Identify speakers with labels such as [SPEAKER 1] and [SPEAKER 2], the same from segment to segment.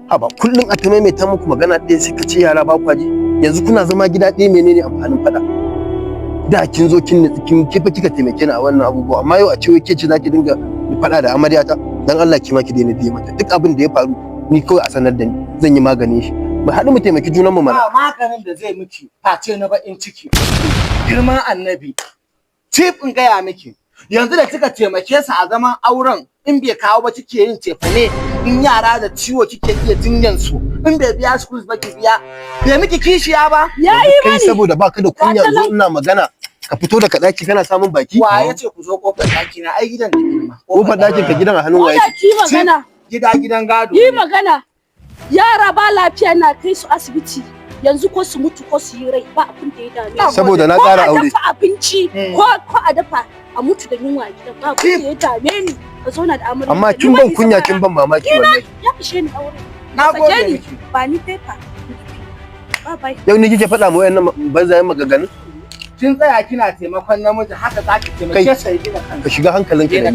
[SPEAKER 1] haba kullum a ta maimaita muku magana ɗaya sai ka ce yara ba kwaji. Yanzu kuna zama gida ɗaya menene amfanin faɗa? Da kin zo kin kifa kika taimake ni a wannan abubuwa amma yau a ce ke ce zaki dinga faɗa da amaryata dan Allah ki ma ki daina biye mata duk abin da ya faru ni kawai a sanar da ni zan yi maganin shi mu haɗu mu taimaki junanmu mana.
[SPEAKER 2] Ba maganin da zai miki face na baƙin ciki girman annabi cif in gaya miki yanzu da kika taimake sa a zaman auren in bai kawo ba kike yin cefane in yara da ciwo kike iya jinyan su in bai biya schools ba ki biya bai miki kishiya ba
[SPEAKER 3] yayi bane
[SPEAKER 1] kai saboda baka da kunya zo ina magana ka fito daga daki kana samun baki
[SPEAKER 2] wa yace ku zo kofar daki na ai gidan da girma
[SPEAKER 1] kofar dakin ka gidan a hannun waye
[SPEAKER 3] ki magana
[SPEAKER 2] gidan gado
[SPEAKER 3] yi magana yara ba lafiya na kai su asibiti yanzu ko su mutu ko su yi rai ba abin da ya dame
[SPEAKER 1] saboda na ƙara aure
[SPEAKER 3] ko a dafa abinci ko a dafa a mutu da yunwa gidan ba abin da ya dame ni ka zauna da amarya
[SPEAKER 1] amma kin ban kunya kin ban mamaki wallahi
[SPEAKER 3] ya ishe ni aure
[SPEAKER 2] na gode miki
[SPEAKER 3] ba ni paper ba bai
[SPEAKER 1] yau ni kike faɗa mu wayannan banzayen magaganin
[SPEAKER 2] kin tsaya kina taimakon namiji haka zaki taimake sai gina kanka
[SPEAKER 1] ka shiga hankalinka
[SPEAKER 2] ne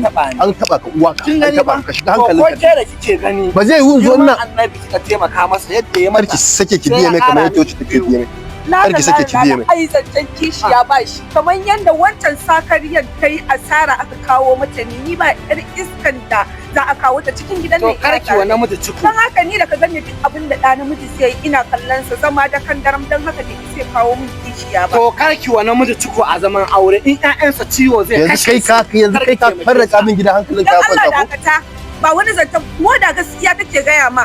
[SPEAKER 1] an taba ka uwa ka an taba ka shiga
[SPEAKER 2] hankalinka ko ke da kike gani
[SPEAKER 1] ba zai yi zo ina
[SPEAKER 2] annabi kika taimaka masa yadda ya mata
[SPEAKER 1] ki sake ki biye mai kamar yadda wacce take biye mai har ki sake ki biye mai
[SPEAKER 3] ai zancen kishiya ba shi kamar yanda wancan sakariyar kai asara aka kawo mata ni ba yar iskan da za a kawo ta cikin gidan
[SPEAKER 2] ne to karki wa namiji ciko
[SPEAKER 3] dan haka ni da ka gane duk abin da da namiji sai ina kallon sa zama da kan daram dan haka ne sai kawo min kishiya ba
[SPEAKER 2] to karki wa namiji ciko a zaman aure in ƴaƴansa ciwo zai kashe
[SPEAKER 1] yanzu kai ka farraka min gidan hankalin ka kwanta ko
[SPEAKER 3] ba wani zancen mo da gaskiya take gaya ma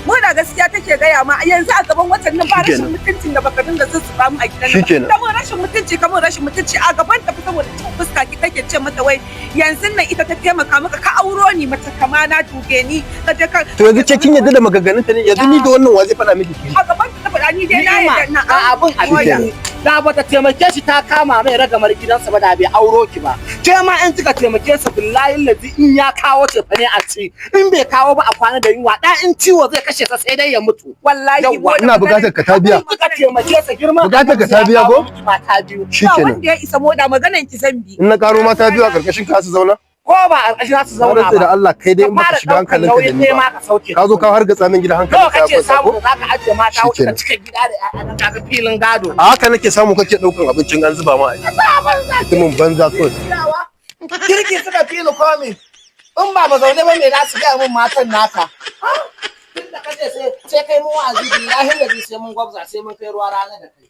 [SPEAKER 3] mu da gaskiya take gaya ma yanzu a gaban watan nan ba rashin mutuncin da baka dinga zuzzuba mu a gidan nan kamar rashin mutunci a gaban ta saboda cin fuska ki kake ce mata wai yanzu nan ita ta taimaka maka ka auro ni mata kama na duge ni ka je ka
[SPEAKER 1] to yanzu ce kin yadda da maganganun ta ne yanzu ni da wannan wa zai faɗa miki
[SPEAKER 3] a gaban ta faɗa ni dai na yadda na
[SPEAKER 2] abun abin da bata taimake shi ta kama mai ragamar gidansa ba da bai auro ki ba ke ma in kika taimake sa billahi ladi in ya kawo ce fa ne a ci in bai kawo ba a kwana da yunwa da in ciwo zai kashe sa sai dai ya mutu
[SPEAKER 3] wallahi
[SPEAKER 1] ina bukatar ka ta biya
[SPEAKER 2] kika taimake sa girman
[SPEAKER 1] bukatar ka ta biya ko
[SPEAKER 2] mata biyu
[SPEAKER 1] shikenan
[SPEAKER 3] wanda ya isa moda maganan ki zan bi
[SPEAKER 1] in na karo mata biyu a karkashin ka su zauna
[SPEAKER 2] ko ba a ƙarshen su zauna ba
[SPEAKER 1] da Allah kai dai maka shiga hankalinka da ni ka zo ka har ga tsamin gidan hankalinka
[SPEAKER 2] ka kace samu da zaka ajiye mata hudu da cikin gida da ƴaƴan ka filin gado
[SPEAKER 1] a haka nake samu kake daukan abincin an zuba ma a mutumin banza ko
[SPEAKER 2] kirki suka fili komi in ba mazaune ba me za su gaya min matan naka tunda kace sai kai mu wa'azi billahi da sai mun gwabza sai mun kai ruwa rana da kai